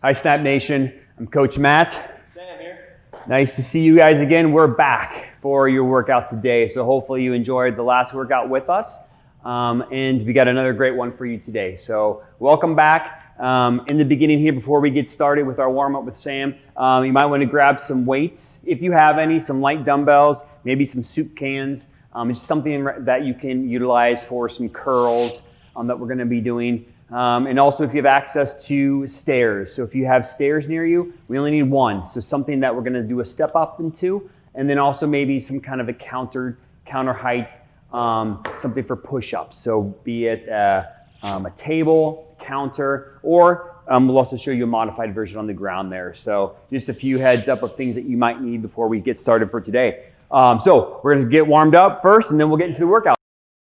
Hi, Snap Nation. I'm Coach Matt. Sam here. Nice to see you guys again. We're back for your workout today. So hopefully you enjoyed the last workout with us. And we got another great one for you today. So welcome back. In the beginning here, before we get started with our warm-up with Sam, you might want to grab some weights, if you have any, some light dumbbells, maybe some soup cans. It's something that you can utilize for some curls that we're going to be doing. And also if you have access to stairs. So if you have stairs near you, we only need one. So something that we're going to do a step up into, and then also maybe some kind of a counter height, something for push-ups. So be it a table, counter, or we'll also show you a modified version on the ground there. So just a few heads up of things that you might need before we get started for today. So we're going to get warmed up first, and then we'll get into the workout.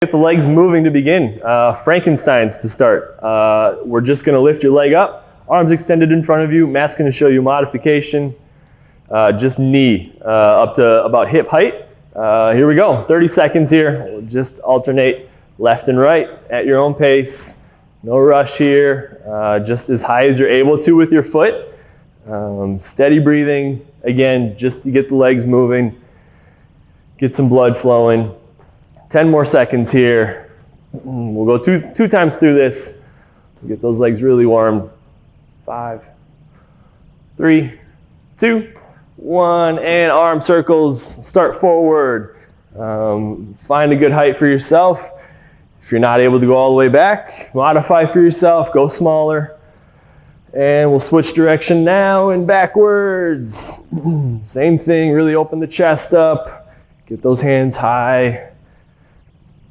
Get the legs moving to begin. Frankenstein's to start. We're just going to lift your leg up, arms extended in front of you. Matt's going to show you modification. Just knee up to about hip height. Here we go. 30 seconds here. We'll just alternate left and right at your own pace. No rush here. Just as high as you're able to with your foot. Steady breathing. Again, just to get the legs moving. Get some blood flowing. 10 more seconds here. We'll go two times through this. Get those legs really warm. 5, 3, 2, 1, and arm circles. Start forward. Find a good height for yourself. If you're not able to go all the way back, modify for yourself, go smaller. And we'll switch direction now and backwards. Same thing, really open the chest up. Get those hands high.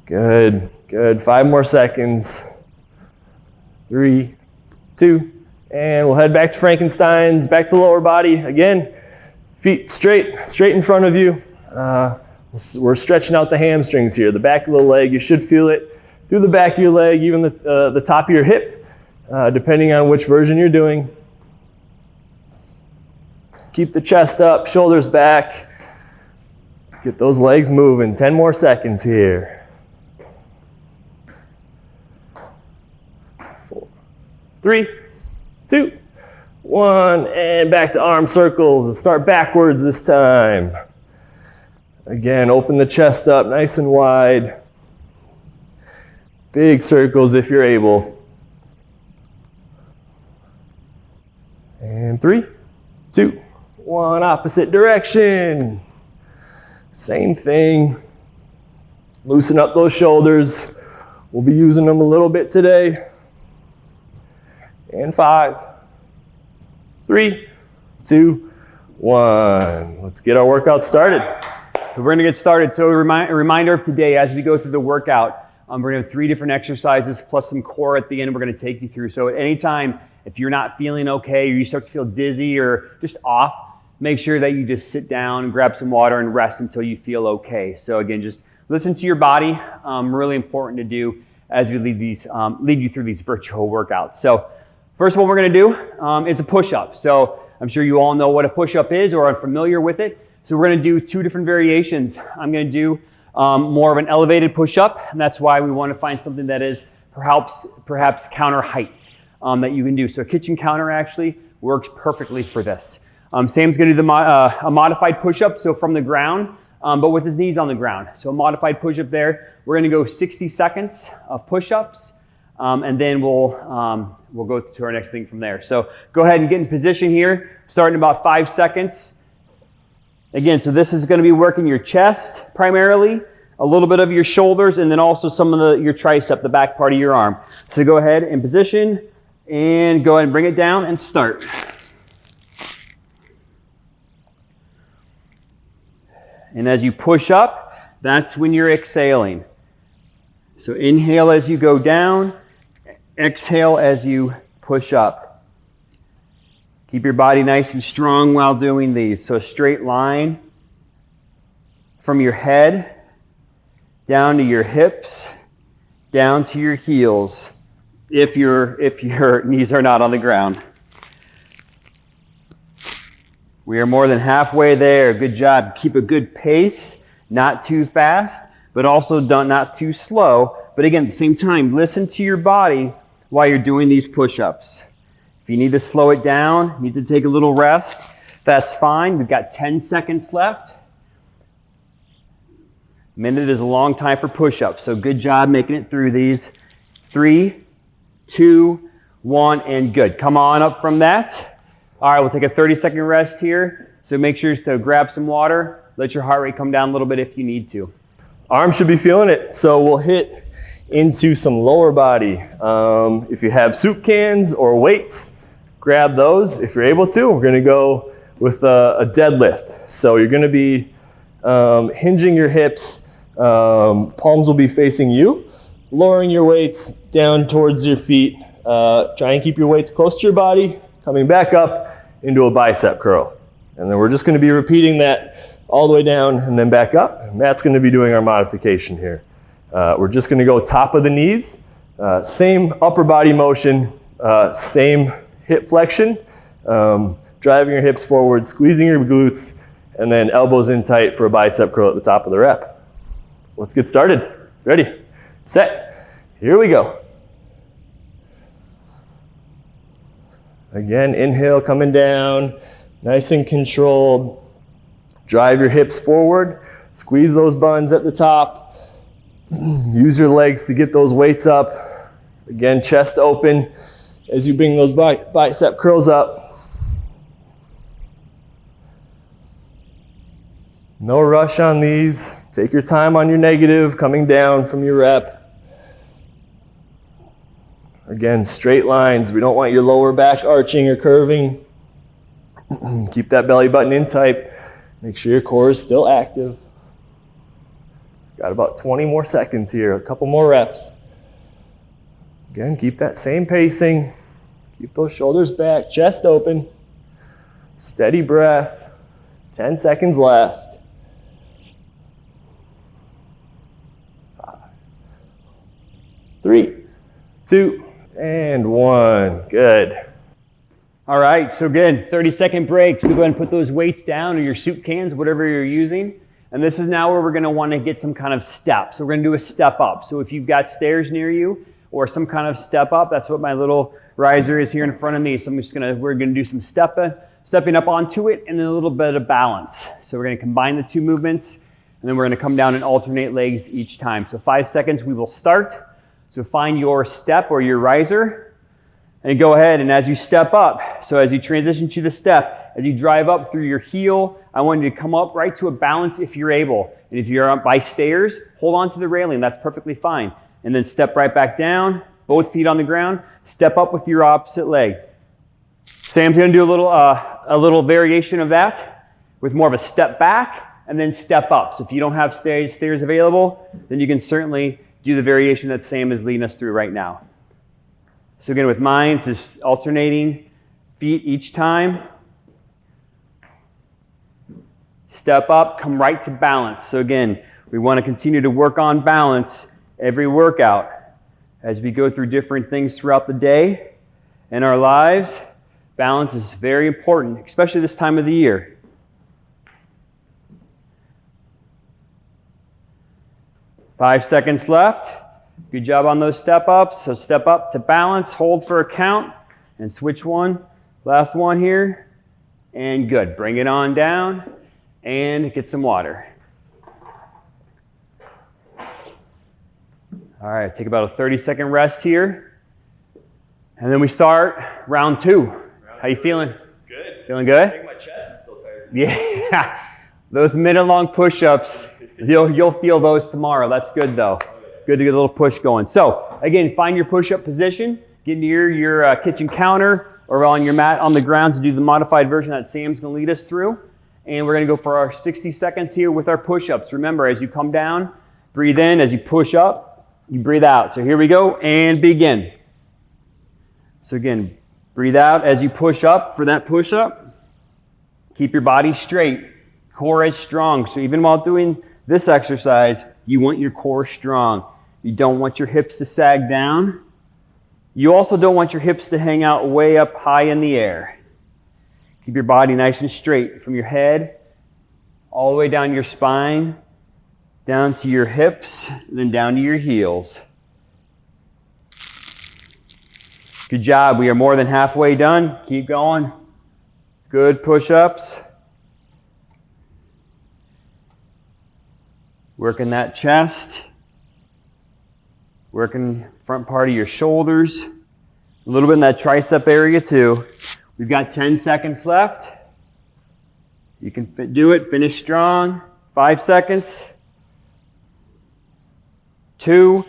Good, good. 5 more seconds. 3, 2, and we'll head back to Frankenstein's, back to the lower body. Again, feet straight in front of you. We're stretching out the hamstrings here, the back of the leg. You should feel it through the back of your leg, even the top of your hip, depending on which version you're doing. Keep the chest up, shoulders back. Get those legs moving. 10 more seconds here. 4, 3, 2, 1, and back to arm circles. And start backwards this time. Again, open the chest up nice and wide. Big circles if you're able. And 3, 2, 1, opposite direction. Same thing. Loosen up those shoulders. We'll be using them a little bit today. And 5, 3, 2, 1. Let's get our workout started. So we're going to get started. So a reminder of today, as we go through the workout, we're going to have 3 different exercises plus some core at the end we're going to take you through. So at any time, if you're not feeling okay or you start to feel dizzy or just off, make sure that you just sit down and grab some water and rest until you feel okay. So again, just listen to your body. Really important to do as we lead you through these virtual workouts. So first one we're going to do is a push-up. So I'm sure you all know what a push-up is or are familiar with it. So we're going to do 2 different variations. I'm going to do more of an elevated push-up, and that's why we want to find something that is perhaps counter height that you can do. So kitchen counter actually works perfectly for this. Sam's going to do a modified push-up, so from the ground, but with his knees on the ground. So a modified push-up there. We're going to go 60 seconds of push-ups, and then we'll go to our next thing from there. So go ahead and get in position here, starting in about 5 seconds. Again, so this is going to be working your chest primarily, a little bit of your shoulders, and then also some of your tricep, the back part of your arm. So go ahead in position and go ahead and bring it down and start. And as you push up, that's when you're exhaling. So inhale as you go down, exhale as you push up. Keep your body nice and strong while doing these. So a straight line from your head down to your hips, down to your heels, if your knees are not on the ground. We are more than halfway there. Good job. Keep a good pace, not too fast, but also not too slow. But again, at the same time, listen to your body while you're doing these push-ups. If you need to slow it down, need to take a little rest, that's fine. We've got 10 seconds left. Minute is a long time for push-ups, so good job making it through these. 3, 2, 1, and good. Come on up from that. All right, we'll take a 30-second rest here. So make sure to grab some water. Let your heart rate come down a little bit if you need to. Arms should be feeling it, so we'll hit into some lower body. If you have soup cans or weights, grab those if you're able to. We're gonna go with a deadlift. So you're gonna be hinging your hips, palms will be facing you, lowering your weights down towards your feet. Try and keep your weights close to your body, coming back up into a bicep curl. And then we're just gonna be repeating that all the way down and then back up. Matt's gonna be doing our modification here. We're just gonna go top of the knees, same upper body motion, same hip flexion, driving your hips forward, squeezing your glutes, and then elbows in tight for a bicep curl at the top of the rep. Let's get started. Ready, set, here we go. Again, inhale, coming down, nice and controlled. Drive your hips forward, squeeze those buns at the top. Use your legs to get those weights up. Again, chest open as you bring those bicep curls up. No rush on these. Take your time on your negative, coming down from your rep. Again, straight lines. We don't want your lower back arching or curving. Keep that belly button in tight. Make sure your core is still active. Got about 20 more seconds here, a couple more reps. Again, keep that same pacing. Keep those shoulders back, chest open. Steady breath. 10 seconds left. 5, 3, 2, and 1. Good. All right, so again, 30-second break. So go ahead and put those weights down or your soup cans, whatever you're using. And this is now where we're gonna wanna get some kind of step. So we're gonna do a step up. So if you've got stairs near you or some kind of step up, that's what my little riser is here in front of me. So we're gonna do some stepping up onto it and then a little bit of balance. So we're gonna combine the two movements and then we're gonna come down and alternate legs each time. So 5 seconds, we will start. So find your step or your riser. And go ahead, and as you step up, so as you transition to the step, as you drive up through your heel, I want you to come up right to a balance if you're able. And if you're up by stairs, hold on to the railing, that's perfectly fine. And then step right back down, both feet on the ground, step up with your opposite leg. Sam's gonna do a little variation of that with more of a step back and then step up. So if you don't have stairs available, then you can certainly do the variation that Sam is leading us through right now. So again, with mine, it's just alternating feet each time. Step up, come right to balance. So again, we want to continue to work on balance every workout as we go through different things throughout the day in our lives. Balance is very important, especially this time of the year. Five seconds left. Good job on those step ups. So step up to balance, hold for a count, and switch one. Last one here. And good. Bring it on down and get some water. All right, take about a 30-second rest here. And then we start round 2. How you feeling? Good. Feeling good? I think my chest is still tired. Yeah. Those minute-long push-ups, you'll feel those tomorrow. That's good though. Good to get a little push going. So again, find your push-up position. Get near your kitchen counter or on your mat on the ground to do the modified version that Sam's going to lead us through. And we're going to go for our 60 seconds here with our push-ups. Remember, as you come down, breathe in. As you push up, you breathe out. So here we go and begin. So again, breathe out as you push up for that push-up. Keep your body straight. Core is strong. So even while doing this exercise, you want your core strong. You don't want your hips to sag down. You also don't want your hips to hang out way up high in the air. Keep your body nice and straight from your head all the way down your spine, down to your hips, and then down to your heels. Good job. We are more than halfway done. Keep going. Good push-ups. Working that chest. Working front part of your shoulders. A little bit in that tricep area too. We've got 10 seconds left. You can do it. Finish strong. 5 seconds. 2,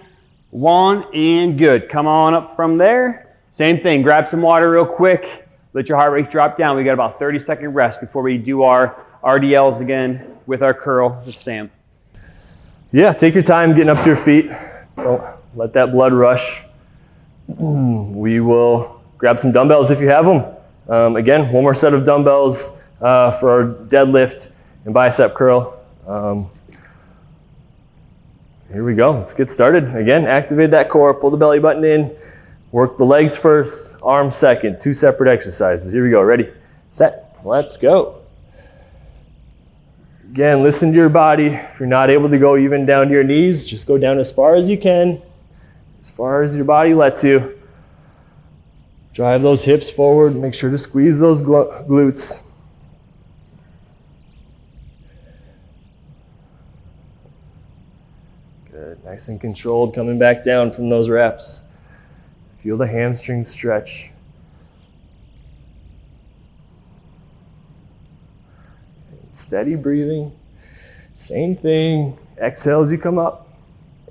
1, and good. Come on up from there. Same thing. Grab some water real quick. Let your heart rate drop down. We got about 30-second rest before we do our RDLs again with our curl with Sam. Yeah, take your time getting up to your feet. Don't let that blood rush. We will grab some dumbbells if you have them. Again, one more set of dumbbells for our deadlift and bicep curl. Here we go. Let's get started. Again, activate that core, pull the belly button in, work the legs first, arms second, 2 separate exercises. Here we go. Ready, set, let's go. Again, listen to your body. If you're not able to go even down to your knees, just go down as far as you can, as far as your body lets you. Drive those hips forward. Make sure to squeeze those glutes. Good. Nice and controlled, coming back down from those reps. Feel the hamstring stretch. Steady breathing. Same thing. Exhale as you come up.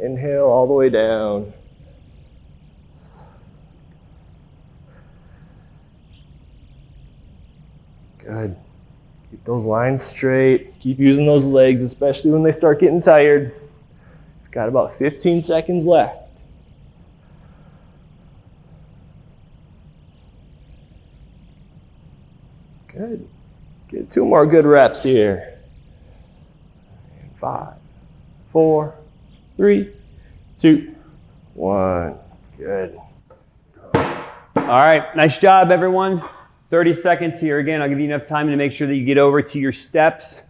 Inhale all the way down. Good. Keep those lines straight. Keep using those legs, especially when they start getting tired. We've got about 15 seconds left. Good. Get 2 more good reps here. 5, 4, 3, 2, 1. Good. All right, nice job, everyone. 30 seconds here. Again, I'll give you enough time to make sure that you get over to your steps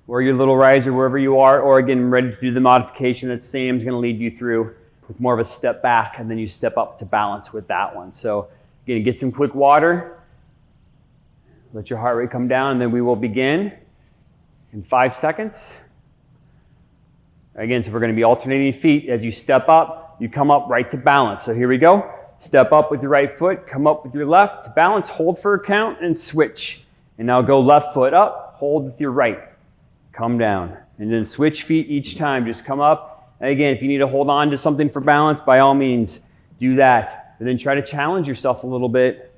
or your little riser, wherever you are, or again, ready to do the modification that Sam's going to lead you through with more of a step back, and then you step up to balance with that one. So again, get some quick water. Let your heart rate come down, and then we will begin in 5 seconds. Again, so we're going to be alternating feet. As you step up, you come up right to balance. So here we go. Step up with your right foot, come up with your left, balance, hold for a count, and switch. And now go left foot up, hold with your right, come down. And then switch feet each time. Just come up. And again, if you need to hold on to something for balance, by all means, do that. And then try to challenge yourself a little bit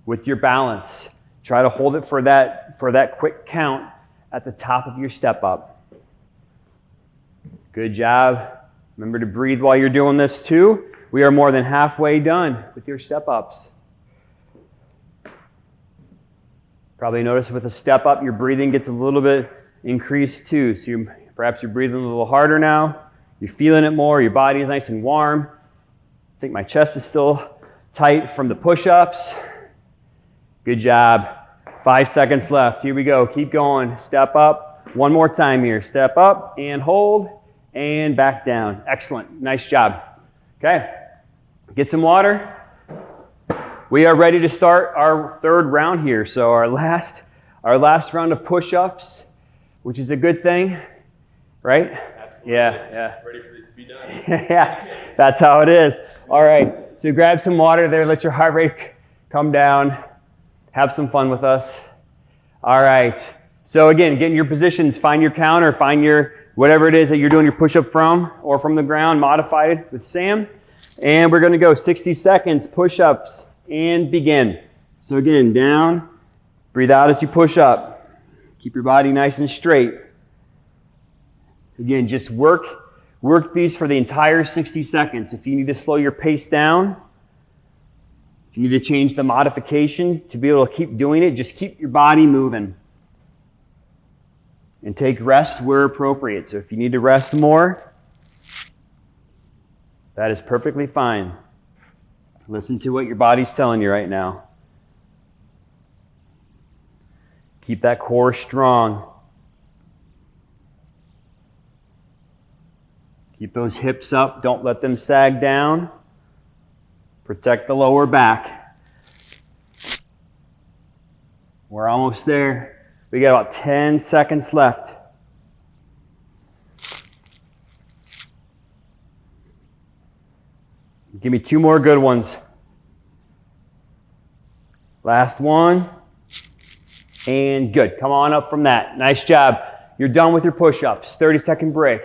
with your balance. Try to hold it for that quick count at the top of your step up. Good job. Remember to breathe while you're doing this too. We are more than halfway done with your step ups. Probably notice with a step up, your breathing gets a little bit increased too. So perhaps you're breathing a little harder now. You're feeling it more. Your body is nice and warm. I think my chest is still tight from the push-ups. Good job. 5 seconds left. Here we go. Keep going. Step up. One more time here. Step up and hold and back down. Excellent. Nice job. Okay. Get some water. We are ready to start our 3rd round here. So our last round of push-ups, which is a good thing, right? Absolutely. Yeah. Ready for this to be done. Yeah, that's how it is. All right. So grab some water there. Let your heart rate come down. Have some fun with us. All right. So again, get in your positions. Find your counter. Find your whatever it is that you're doing your push-up from or from the ground. Modify it with Sam. And we're going to go 60 seconds push-ups and begin. So again, down. Breathe out as you push up. Keep your body nice and straight. Again, just work these for the entire 60 seconds. If you need to slow your pace down, if you need to change the modification to be able to keep doing it, just keep your body moving. And take rest where appropriate. So if you need to rest more, that is perfectly fine. Listen to what your body's telling you right now. Keep that core strong. Keep those hips up. Don't let them sag down. Protect the lower back. We're almost there. We got about 10 seconds left. Give me 2 more good ones. Last one. And good. Come on up from that. Nice job. You're done with your push-ups. 30-second break.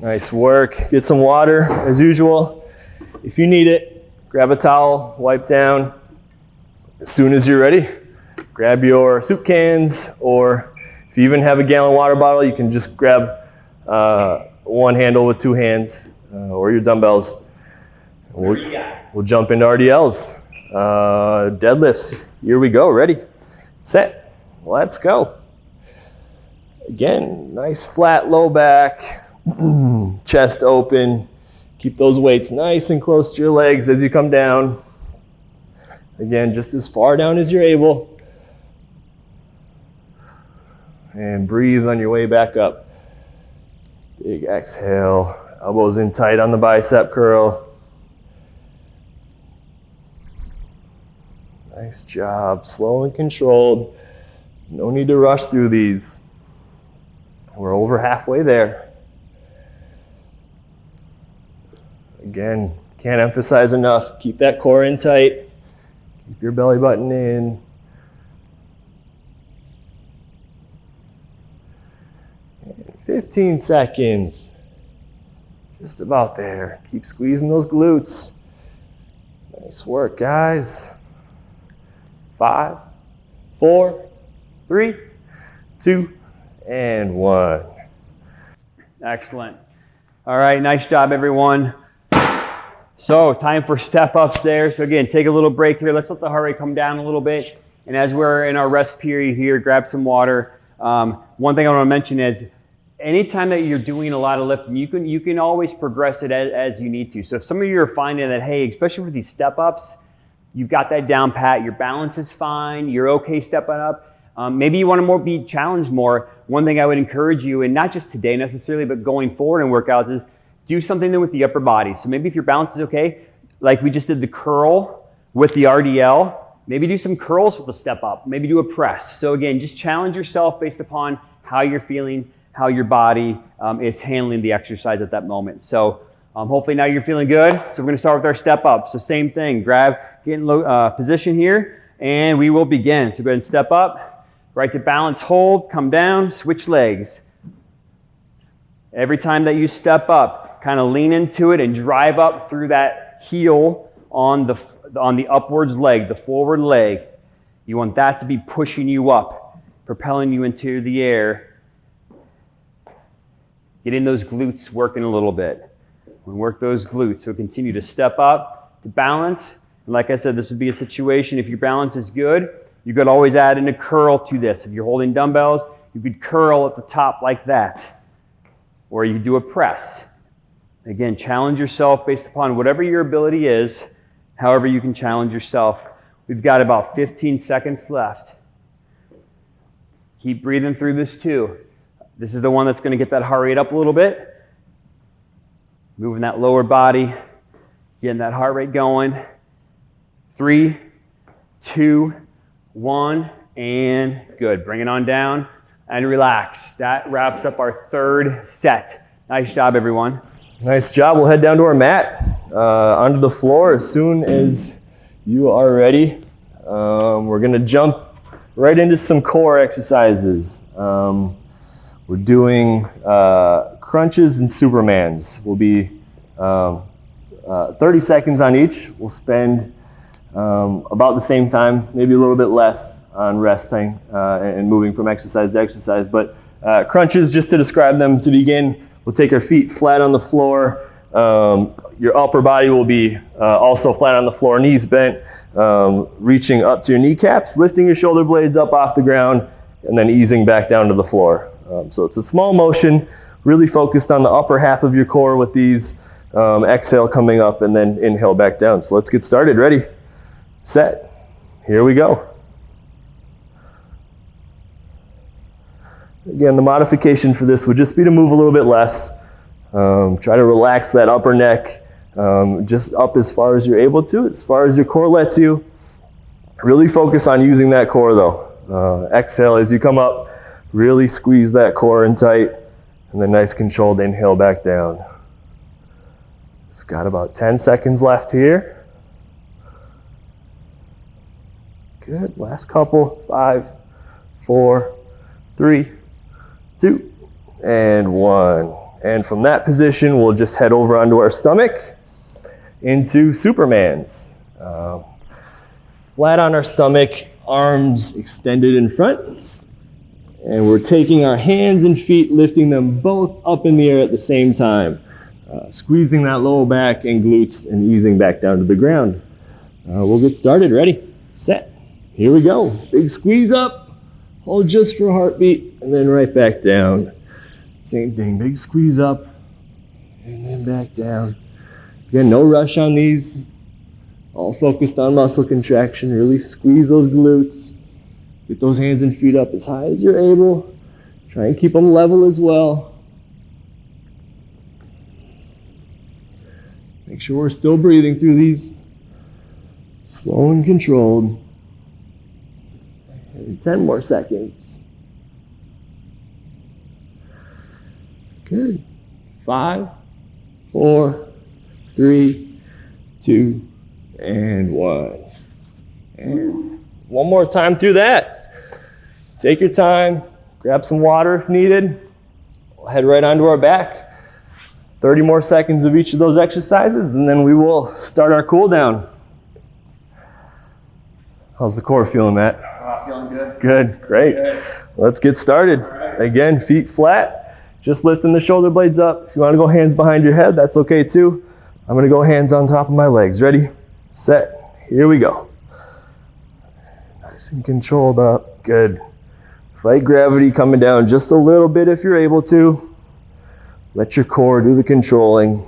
Nice work. Get some water as usual. If you need it, grab a towel, wipe down. As soon as you're ready, grab your soup cans, or if you even have a gallon water bottle, you can just grab one handle with 2 hands, or your dumbbells. We'll jump into RDLs. Deadlifts. Here we go. Ready, set, let's go. Again, nice flat low back, chest open. Keep those weights nice and close to your legs as you come down. Again, just as far down as you're able. And breathe on your way back up. Big exhale, elbows in tight on the bicep curl. Nice job, slow and controlled. No need to rush through these. We're over halfway there. Again, can't emphasize enough, keep that core in tight. Keep your belly button in. And 15 seconds. Just about there. Keep squeezing those glutes. Nice work, guys. 5, 4, 3, 2, and 1. Excellent. All right, nice job, everyone. So time for step ups there. So again, take a little break here. Let's let the heart rate come down a little bit. And as we're in our rest period here, grab some water. One thing I want to mention is anytime that you're doing a lot of lifting, you can always progress it as you need to. So if some of you are finding that, hey, especially with these step ups, you've got that down pat, your balance is fine, you're okay stepping up. Maybe you want to be challenged more. One thing I would encourage you, and not just today necessarily, but going forward in workouts, is do something then with the upper body. So maybe if your balance is okay, like we just did the curl with the RDL, maybe do some curls with the step up, maybe do a press. So again, just challenge yourself based upon how you're feeling, how your body is handling the exercise at that moment. So hopefully now you're feeling good. So we're gonna start with our step up. So same thing, get in low position here, and we will begin. So go ahead and step up, right to balance, hold, come down, switch legs. Every time that you step up, kind of lean into it and drive up through that heel on the upwards leg, the forward leg. You want that to be pushing you up, propelling you into the air. Getting those glutes working a little bit. We work those glutes. So continue to step up to balance. And like I said, this would be a situation, if your balance is good, you could always add in a curl to this. If you're holding dumbbells, you could curl at the top like that. Or you could do a press. Again, challenge yourself based upon whatever your ability is, however you can challenge yourself. We've got about 15 seconds left. Keep breathing through this too. This is the one that's going to get that heart rate up a little bit. Moving that lower body, getting that heart rate going. 3, 2, 1, and good. Bring it on down and relax. That wraps up our 3rd set. Nice job, everyone. Nice job. We'll head down to our mat, onto the floor as soon as you are ready. We're going to jump right into some core exercises. We're doing crunches and Supermans. We'll be 30 seconds on each. We'll spend about the same time, maybe a little bit less on resting and moving from exercise to exercise. But crunches, just to describe them to begin, we'll take our feet flat on the floor. Your upper body will be also flat on the floor, knees bent, reaching up to your kneecaps, lifting your shoulder blades up off the ground, and then easing back down to the floor. So it's a small motion, really focused on the upper half of your core with these. Exhale coming up and then inhale back down. So let's get started. Ready, set, here we go. Again, the modification for this would just be to move a little bit less. Try to relax that upper neck, Just up as far as you're able to, as far as your core lets you. Really focus on using that core though. Exhale as you come up, really squeeze that core in tight, and then nice controlled inhale back down. We've got about 10 seconds left here. Good, last couple, 5, 4, 3, 2, and 1. And from that position, we'll just head over onto our stomach into Supermans. Flat on our stomach, arms extended in front. And we're taking our hands and feet, lifting them both up in the air at the same time. Squeezing that lower back and glutes and easing back down to the ground. We'll get started. Ready, set, here we go. Big squeeze up, hold just for a heartbeat, and then right back down. Same thing, big squeeze up, and then back down. Again, no rush on these. All focused on muscle contraction. Really squeeze those glutes. Get those hands and feet up as high as you're able. Try and keep them level as well. Make sure we're still breathing through these. Slow and controlled. And 10 more seconds. Good. 5, 4, 3, 2, and 1. And one more time through that. Take your time, grab some water if needed. We'll head right onto our back. 30 more seconds of each of those exercises, and then we will start our cool down. How's the core feeling, Matt? Feeling good. Good, great. Good. Let's get started. Again, feet flat, just lifting the shoulder blades up. If you want to go hands behind your head, that's okay too. I'm going to go hands on top of my legs. Ready, set, here we go. Nice and controlled up, good. Fight gravity coming down just a little bit if you're able to. Let your core do the controlling.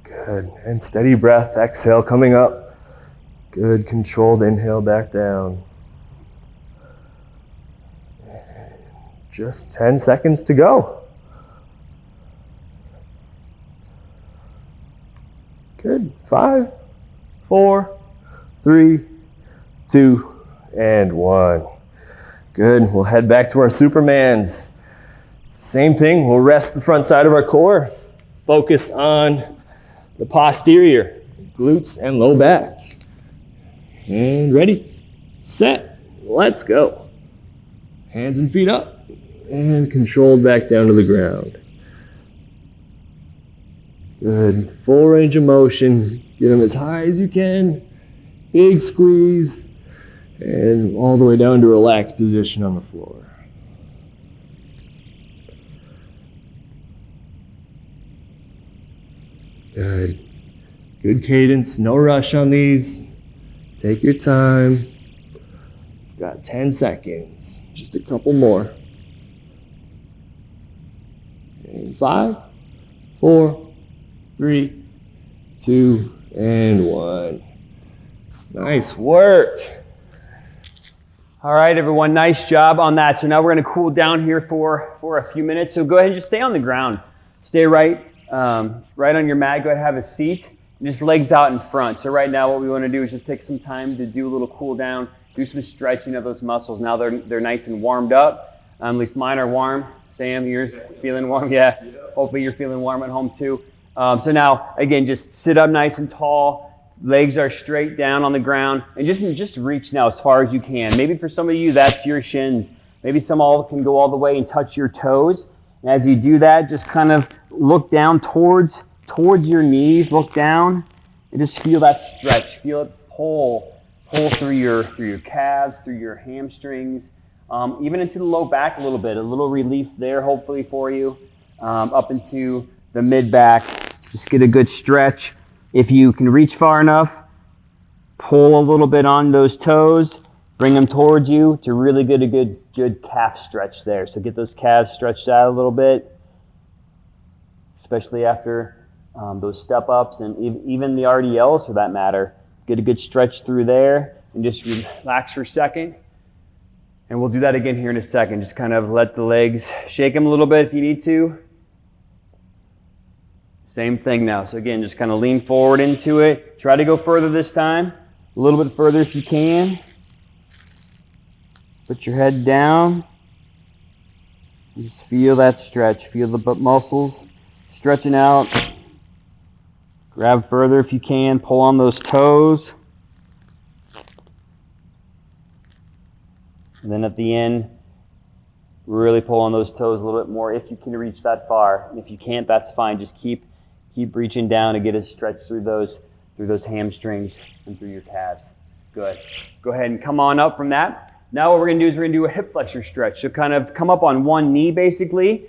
Good, and steady breath, exhale coming up. Good, controlled inhale back down. And just 10 seconds to go. Good, 5, 4, 3, 2, and 1. Good, we'll head back to our Supermans. Same thing, we'll rest the front side of our core. Focus on the posterior, glutes and low back. And ready, set, let's go. Hands and feet up, and controlled back down to the ground. Good, full range of motion. Get them as high as you can. Big squeeze. And all the way down to a relaxed position on the floor. Good. Good cadence, no rush on these. Take your time. We've got 10 seconds, just a couple more. And 5, 4, 3, 2, and 1. Nice work. All right, everyone, nice job on that. So now we're gonna cool down here for a few minutes. So go ahead and just stay on the ground. Stay right on your mat. Go ahead and have a seat. And just legs out in front. So right now what we wanna do is just take some time to do a little cool down, do some stretching of those muscles. Now they're nice and warmed up. At least mine are warm. Sam, yours feeling warm? Yeah, hopefully you're feeling warm at home too. So now, again, just sit up nice and tall. Legs are straight down on the ground, and just reach now as far as you can. Maybe for some of you, that's your shins. Maybe some all can go all the way and touch your toes. And as you do that, just kind of look down towards your knees. Look down and just feel that stretch. Feel it pull through your calves, through your hamstrings, even into the low back a little bit. A little relief there, hopefully for you, up into the mid back. Just get a good stretch. If you can reach far enough, pull a little bit on those toes, bring them towards you to really get a good calf stretch there. So get those calves stretched out a little bit, especially after those step ups and even the RDLs for that matter. Get a good stretch through there and just relax for a second. And we'll do that again here in a second. Just kind of let the legs shake them a little bit if you need to. Same thing now. So again, just kind of lean forward into it. Try to go further this time. A little bit further if you can. Put your head down. Just feel that stretch. Feel the butt muscles stretching out. Grab further if you can. Pull on those toes. And then at the end, really pull on those toes a little bit more if you can reach that far. And if you can't, that's fine. Just keep reaching down and get a stretch through those hamstrings and through your calves. Good. Go ahead and come on up from that. Now what we're going to do is we're going to do a hip flexor stretch. So kind of come up on one knee basically.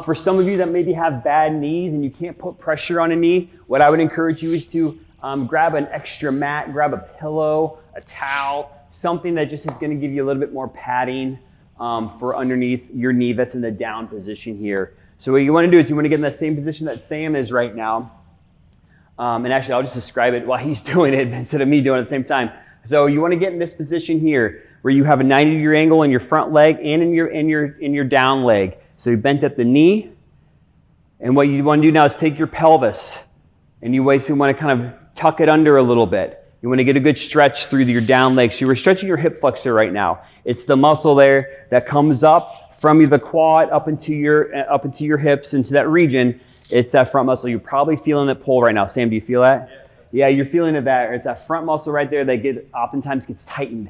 For some of you that maybe have bad knees and you can't put pressure on a knee, what I would encourage you is to grab an extra mat, grab a pillow, a towel, something that just is going to give you a little bit more padding for underneath your knee that's in the down position here. So what you want to do is you want to get in that same position that Sam is right now. And actually, I'll just describe it while he's doing it instead of me doing it at the same time. So you want to get in this position here where you have a 90-degree angle in your front leg and in your down leg. So you're bent at the knee. And what you want to do now is take your pelvis and you want to kind of tuck it under a little bit. You want to get a good stretch through your down leg. So you're stretching your hip flexor right now. It's the muscle there that comes up from the quad up into your hips, into that region. It's that front muscle. You're probably feeling it pull right now. Sam, do you feel that? Yeah, you're feeling it there. It's that front muscle right there that oftentimes gets tightened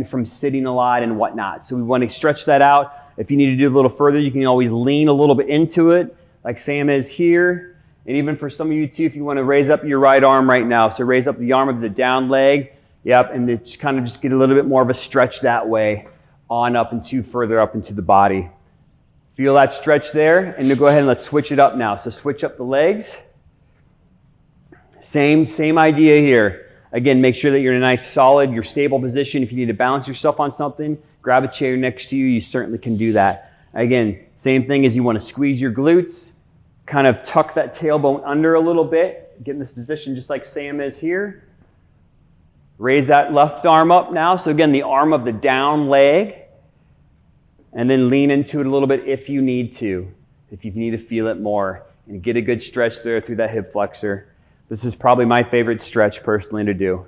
from sitting a lot and whatnot. So we want to stretch that out. If you need to do a little further, you can always lean a little bit into it, like Sam is here. And even for some of you too, if you want to raise up your right arm right now. So raise up the arm of the down leg. Yep, and just kind of just get a little bit more of a stretch that way on up and further up into the body. Feel that stretch there, and then go ahead and let's switch it up now. So switch up the legs. Same idea here. Again, make sure that you're in a nice solid, your stable position. If you need to balance yourself on something, grab a chair next to you. You certainly can do that. Again, same thing as you want to squeeze your glutes. Kind of tuck that tailbone under a little bit. Get in this position just like Sam is here. Raise that left arm up now. So again, the arm of the down leg. And then lean into it a little bit if you need to. If you need to feel it more. And get a good stretch there through that hip flexor. This is probably my favorite stretch personally to do.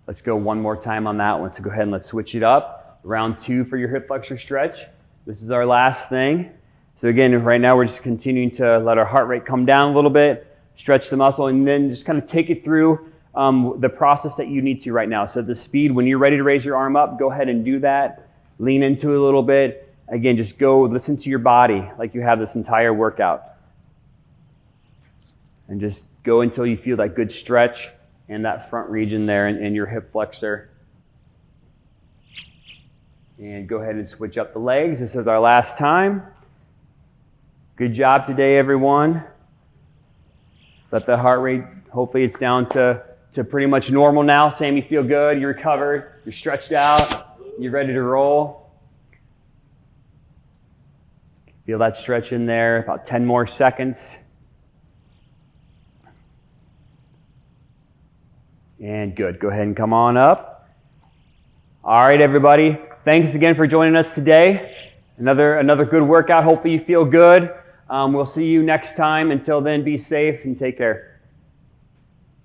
Let's go one more time on that one. So go ahead and let's switch it up. Round 2 for your hip flexor stretch. This is our last thing. So again, right now we're just continuing to let our heart rate come down a little bit, stretch the muscle, and then just kind of take it through the process that you need to right now. So the speed, when you're ready to raise your arm up, go ahead and do that. Lean into it a little bit. Again, just go listen to your body like you have this entire workout. And just go until you feel that good stretch in that front region there in your hip flexor. And go ahead and switch up the legs. This is our last time. Good job today, everyone. Let the heart rate, hopefully it's down to pretty much normal now. Sam, you feel good, you're recovered, you're stretched out, you're ready to roll. Feel that stretch in there, about 10 more seconds. And good, go ahead and come on up. All right, everybody. Thanks again for joining us today. Another good workout. Hopefully you feel good. We'll see you next time. Until then, be safe and take care.